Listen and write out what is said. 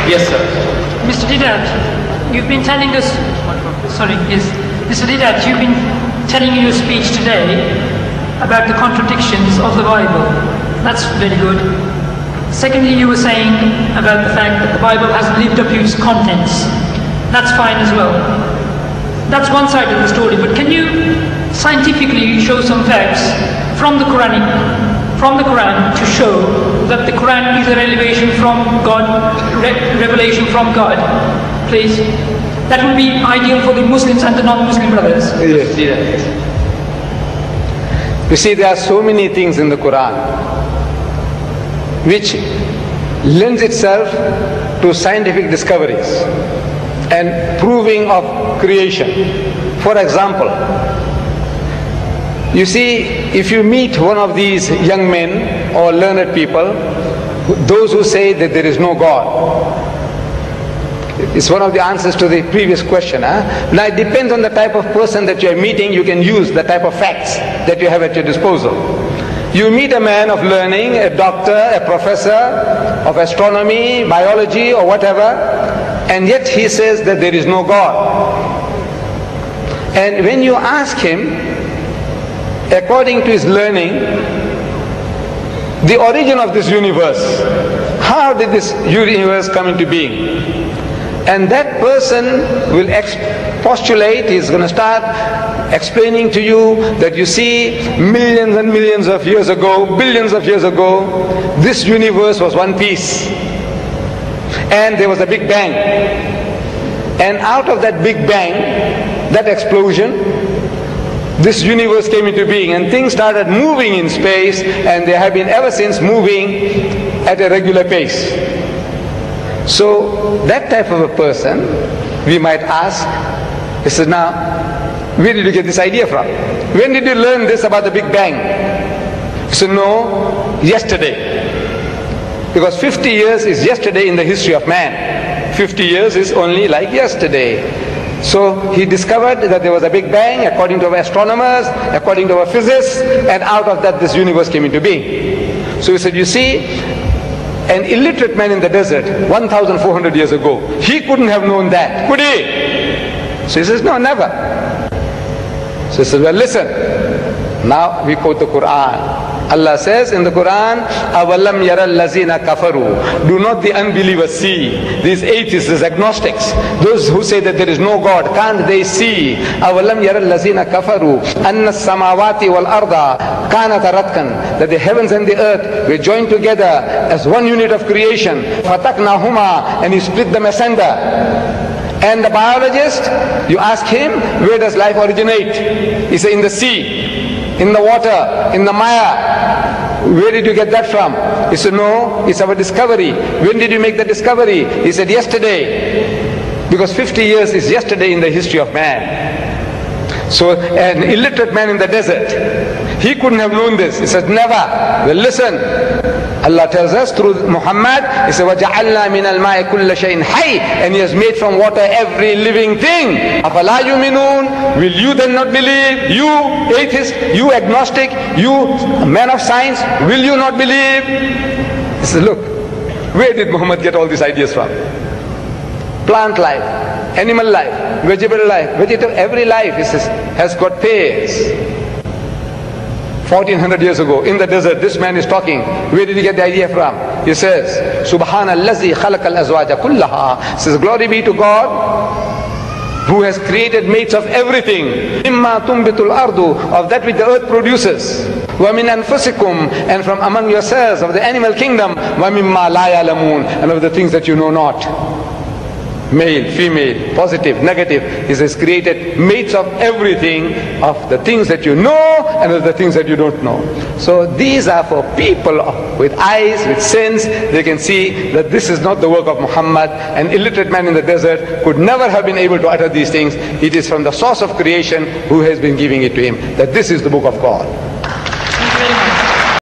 Yes, sir. Mr. Didat, you've been telling us, Mr. Didat, you've been telling in your speech today about the contradictions of the Bible. That's very good. Secondly, you were saying about the fact that the Bible hasn't lived up to its contents. That's fine as well. That's one side of the story, but can you scientifically show some facts from the Quran to show that the Quran is a revelation from God, revelation from God, please? That would be ideal for the Muslims and the non-Muslim brothers. Yes. You see, there are so many things in the Quran which lends itself to scientific discoveries and proving of creation. For example, you see, if you meet one of these young men or learned people, those who say that there is no God, it's one of the answers to the previous question. Now it depends on the type of person that you are meeting. You can use the type of facts that you have at your disposal. You meet a man of learning, a doctor, a professor of astronomy, biology or whatever, and yet he says that there is no God. And when you ask him, according to his learning, the origin of this universe, how did this universe come into being? And that person will postulate, he's going to start explaining to you that you see, millions and millions of years ago, billions of years ago, this universe was one piece. And there was a Big Bang. And out of that Big Bang, that explosion, this universe came into being and things started moving in space, and they have been ever since moving at a regular pace. So that type of a person, we might ask, he says, now, where did you get this idea from? When did you learn this about the Big Bang? He said, no, yesterday. Because 50 years is yesterday in the history of man. 50 years is only like yesterday. So he discovered that there was a Big Bang according to our astronomers, according to our physicists, and out of that this universe came into being. So he said, you see, an illiterate man in the desert 1,400 years ago, he couldn't have known that, could he? So he says, no, never. So he says, well, listen, now we quote the Quran. Allah says in the Quran, أَوَلَمْ يَرَ الَّذِينَ كَفَرُوا. Do not the unbelievers see? These atheists, these agnostics, those who say that there is no God, can't they see? أَوَلَمْ يَرَ الَّذِينَ كَفَرُوا أَنَّ السَّمَاوَاتِ وَالْأَرْضَ كَانَتَ رَتْقًا. That the heavens and the earth were joined together as one unit of creation. فَتَقْنَاهُمَا. And he split them asunder. And the biologist, you ask him, where does life originate? He says, in the sea, in the water, in the mire. Where did you get that from? He said, no, it's our discovery. When did you make the discovery? He said, yesterday. Because 50 years is yesterday in the history of man. So an illiterate man in the desert, he couldn't have known this. He said, never. Well, listen. Allah tells us through Muhammad, He said, وَجَعَلْنَا مِنَ الْمَاءِ كُلَّ شَيْءٍ حَيٍّ. And He has made from water every living thing. أَفَلَا يُؤْمِنُونَ. Will you then not believe? You atheist, you agnostic, you man of science, will you not believe? He said, look, where did Muhammad get all these ideas from? Plant life, animal life, vegetable life, every life, he says, has got pairs. 1400 years ago in the desert, this man is talking. Where did he get the idea from? He says, Subhanallazi khalaqal azwaja kullaha. Says, glory be to God who has created mates of everything. Mimma tumbitul ardu, of that which the earth produces. Wa min anfusikum, and from among yourselves, of the animal kingdom. Wa mimma la ya'lamun, and of the things that you know not. Male, female, positive, negative. He says, created mates of everything, of the things that you know and of the things that you don't know. So these are for people with eyes, with sense. They can see that this is not the work of Muhammad. An illiterate man in the desert could never have been able to utter these things. It is from the source of creation who has been giving it to him, that this is the book of God.